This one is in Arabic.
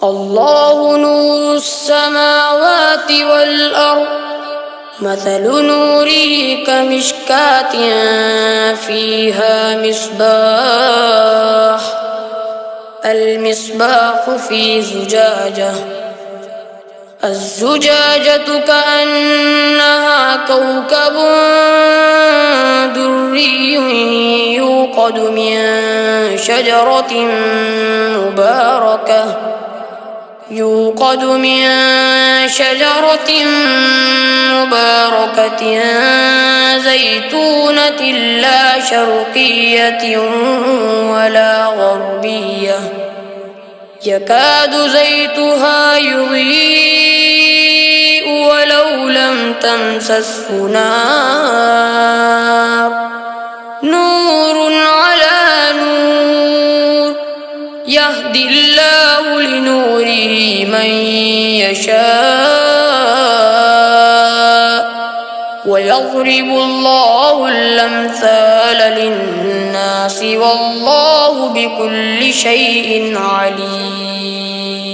الله نور السماوات والأرض مثل نوره كمشكاة فيها مصباح المصباح في زجاجة الزجاجة كأنها كوكب دري يوقد من شجرة مباركة زيتونة لا شرقية ولا غربية يكاد زيتها يضيء ولو لم تمسسه نار نور على نور يهدي الله لنوره من يشاء ويضرب الله الأمثال للناس والله بكل شيء عليم.